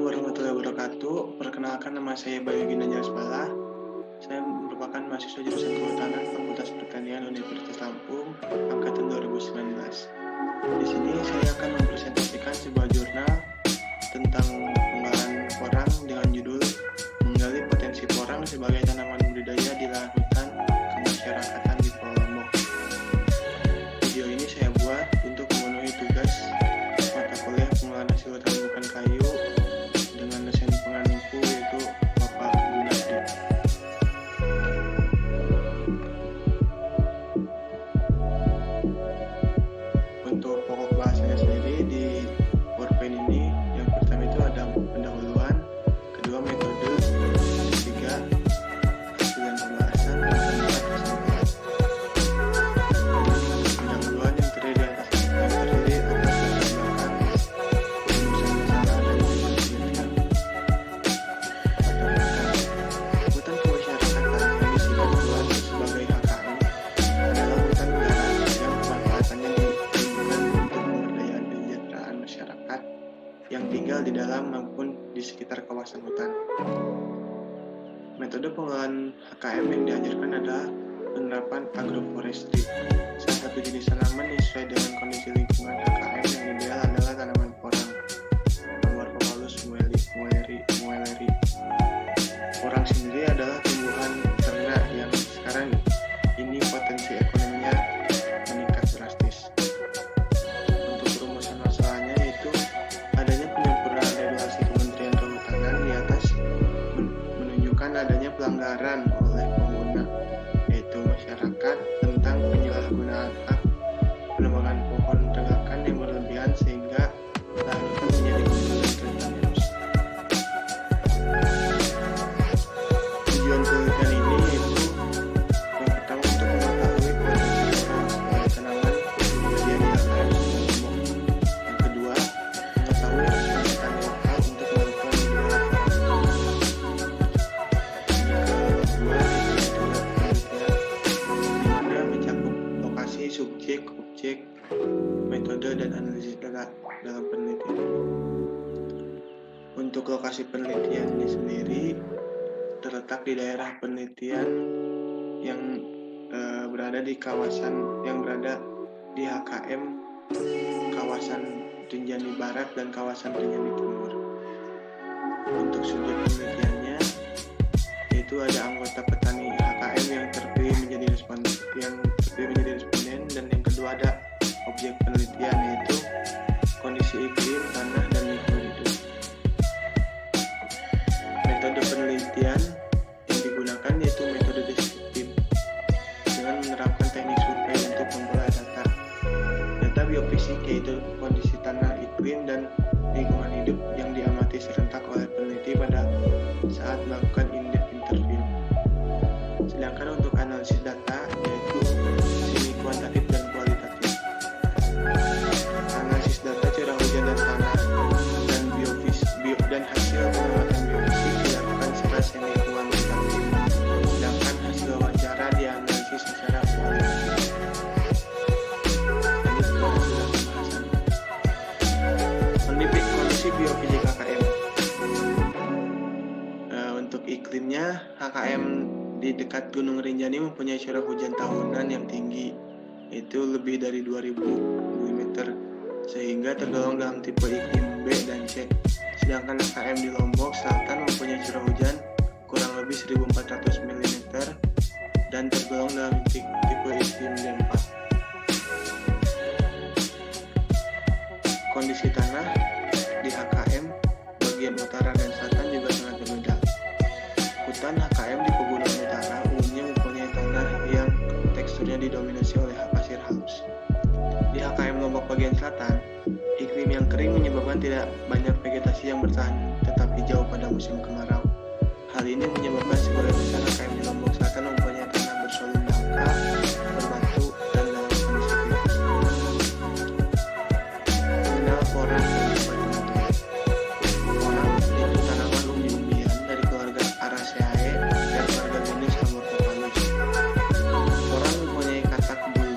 warahmatullahi wabarakatuh. Perkenalkan, nama saya Bayu Ginanjar Asbala. Saya merupakan mahasiswa jurusan Kehutanan Fakultas Pertanian Universitas Lampung angkatan 2019. Di sini saya akan mempresentasikan sebuah jurnal tentang pengelolaan porang dengan judul Menggali Potensi Porang sebagai Tanaman Budidaya di Lahan Hutan Kemasyarakatan di Pulau Lombok. Video ini saya buat untuk memenuhi tugas mata kuliah pengelolaan hasil hutan bukan kayu dengan dosen pengampu yaitu Bapak Gunardi. Untuk pokok bahasanya sendiri di PowerPoint ini, yang pertama itu ada pendahuluan, kedua metode, ketiga hasil dan pembahasan, dan keempat kesimpulan. Pendahuluan yang terdiri atas latar belakang, rumusan masalah, dan penelitian. Hutan kemasyarakatan yang disingkat luas sebagai HKM adalah hutan negara yang pemanfaatannya ditujukan untuk pemberdayaan dan kesejahteraan masyarakat yang tinggal di dalam maupun di sekitar kawasan hutan. Metode pengelolaan HKM yang diajarkan adalah penerapan agroforestry. Salah satu jenis tanaman yang sesuai dengan kondisi lingkungan HKM yang ideal adalah tanaman porang, Amorphophallus muelleri. Porang sendiri adalah tumbuhan ternak yang sekarang ini potensi ekonominya meningkat drastis. Untuk perumusan masalahnya yaitu adanya penyempurnaan regulasi Kementerian Kehutanan di atas menunjukkan adanya pelanggaran oleh pengguna, yaitu masyarakat, tentang penyalahgunaan hak penebangan pohon tegakan yang berlebihan sehingga lahan hutan menjadi kebutuhan rentan erosif. Tujuan penelitian ini yaitu yang pertama untuk mengetahui potensi porang sebagai tanaman budidaya di HKM Lombok. Yang kedua, mengetahui respons petani lokal untuk melakukan budidaya porang. Yang kedua, metode penelitian di mana mencakup lokasi, subjek, objek, metode, dan analisis data dalam penelitian. Untuk lokasi penelitian ini sendiri terletak di daerah penelitian yang berada di kawasan yang berada di HKM kawasan Rinjani Barat dan kawasan Rinjani Timur. Untuk subjek penelitiannya yaitu ada anggota petani HKM yang terpilih menjadi responden, dan yang kedua ada objek penelitian yaitu kondisi iklim, tanah, dan lingkungan hidup. Metode penelitian yang digunakan yaitu metode deskriptif dengan menerapkan teknik survei untuk memperoleh data biofisik yaitu kondisi tanah, iklim, dan lingkungan hidup yang diamati serentak oleh peneliti pada saat melakukan in-depth interview. Sedangkan untuk analisis data yaitu semi kuantitatif dan kualitatif. Analisis data curah hujan dan tanah dan hasil pengamatan biofisik dilakukan secara semi kuantitatif, sedangkan hasil wawancara dianalisis secara kualitatif. Lanjut ke hasil pembahasan. Mendepik kondisi biofisik HKM. Untuk iklimnya, HKM di dekat Gunung Rinjani mempunyai curah hujan tahunan yang tinggi, yaitu lebih dari 2000 mm, sehingga tergolong dalam tipe iklim B dan C. Sedangkan HKM di Lombok Selatan mempunyai curah hujan kurang lebih 1400 mm dan tergolong dalam tipe iklim D4. Kondisi tanah di HKM bagian utara dan selatan juga sangat berbeda. Hutan HKM di Pegunungan Utara umumnya mempunyai tanah yang teksturnya didominasi oleh pasir halus. Di HKM Lombok bagian selatan, iklim yang kering menyebabkan tidak banyak vegetasi yang bertahan tetap hijau pada musim kemarau. Hal ini menyebabkan sebagian besar HKM di Lombok Selatan mempunyai tanah bersolum dangkal, berbatu, dan dalam kondisi kritis. Mengenal porang dan batu-batu. Porang itu tanaman umbi-umbian dari keluarga Araceae dan keluarga genus Amorphophallus. Porang mempunyai katak bulbil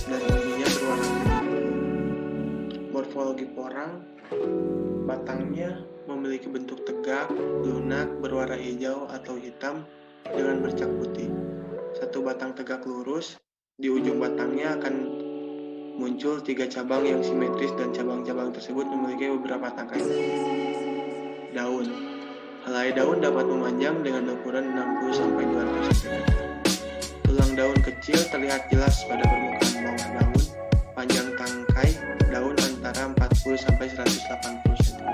dan umbinya berwarna kuning. Morfologi porang, batangnya memiliki bentuk tegak, lunak, berwarna hijau atau hitam dengan bercak putih. Satu batang tegak lurus, di ujung batangnya akan muncul 3 cabang yang simetris dan cabang-cabang tersebut memiliki beberapa tangkai. Daun. Helai daun dapat memanjang dengan ukuran 60-200 cm. Tulang daun kecil terlihat jelas pada permukaan bawah daun. Panjang tangkai daun antara 40-180 cm.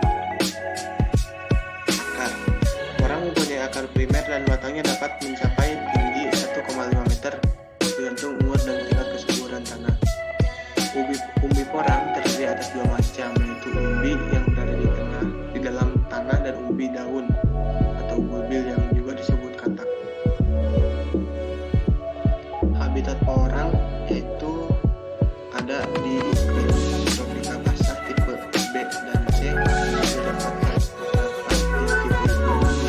Akar. Porang mempunyai akar primer dan batangnya dapat mencapai tinggi 1,5 meter tergantung umur dan tingkat kesuburan tanah. Umbi porang terdiri atas 2 macam, yaitu umbi yang berada di tengah di dalam tanah dan umbi daun atau bulbil yang juga disebut katak. Habitat porang yaitu ada di iklim tropika basah tipe B dan C, terdapat di tipe iklim B.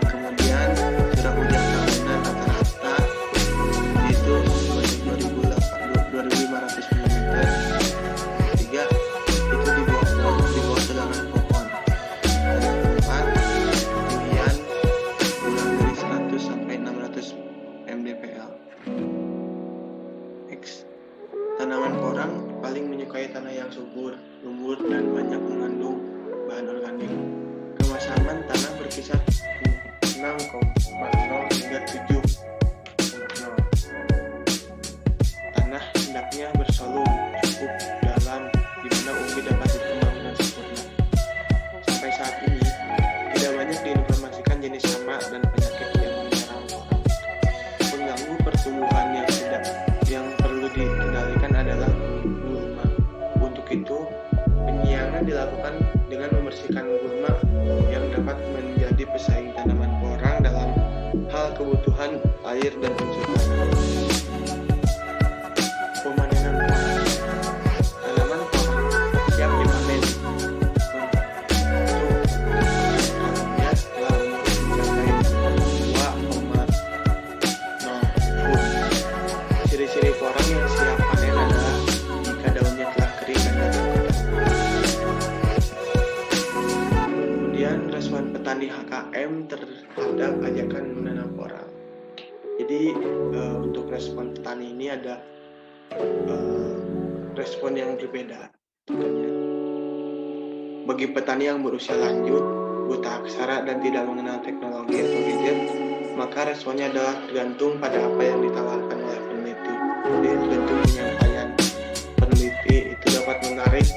Kemudian curah hujan tahunan rata-rata itu sebanyak 2.500 mm. Ketiga, itu di bawah sedangan pohon. Dan keempat, ketinggian kurang dari 100 sampai 600 mdpl. X. Tanaman porang paling menyukai tanah yang subur, lembut, dan banyak mengandung bahan organik. Kemasaman tanah berkisar 6,0 hingga 7,0. Tanah hendaknya bersolum cukup dalam di mana umbi dapat ditemang dengan sempurna. Sampai saat ini, tidak banyak diinformasikan jenis hama dan penyakit yang menyerang porang. Pengganggu pertumbuhan yang perlu dikendalikan adalah gulma. Untuk itu, penyiangan dilakukan dengan membersihkan gulma yang dapat menjadi pesaing tanaman porang dalam hal kebutuhan air dan unsur tanah. Pemanenan porang. Tanaman porang siap dipanen. Daunnya telah mencapai 2,0 foot. Ciri-ciri porang yang siap panen adalah jika daunnya telah kering dan dapat. Kemudian respon petani HKM terhadap ajakan menanam porang. Jadi untuk respon petani ini ada respon yang berbeda tentunya. Bagi petani yang berusia lanjut, buta aksara dan tidak mengenal teknologi atau gadget, maka responnya adalah tergantung pada apa yang ditawarkan oleh peneliti. Jadi tergantung penyampaian peneliti itu dapat menarik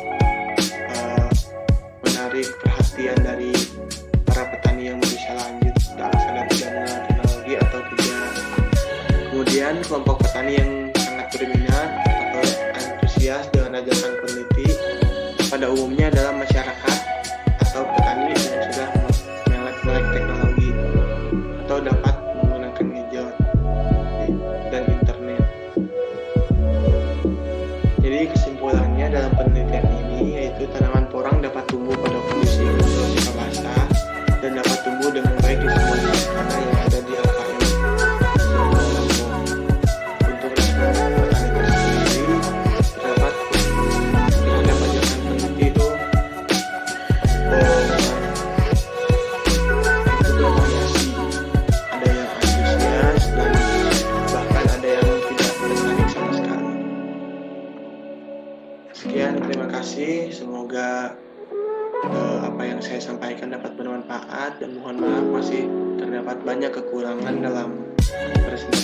perhatian dari para petani yang berusia lanjut, buta aksara, tidak mengenal teknologi atau tidak. Kemudian kelompok petani yang sangat berminat atau antusias dengan ajakan peneliti pada umumnya adalah masyarakat atau petani yang sudah melek teknologi atau dapat menggunakan gadget dan internet. Jadi kesimpulannya dalam penelitian ini yaitu tanaman porang dapat tumbuh pada kondisi tropika basah dan dapat tumbuh dengan baik di semua jenis tanah yang ada di HKM. Untuk respon petani tersendiri terdapat terhadap ajakan peneliti itu bervariasi. Ada yang antusias dan bahkan ada yang tidak tertarik sama sekali. Sekian, terima kasih. Semoga apa yang saya sampaikan dapat bermanfaat dan mohon maaf masih terdapat banyak kekurangan dalam presentasi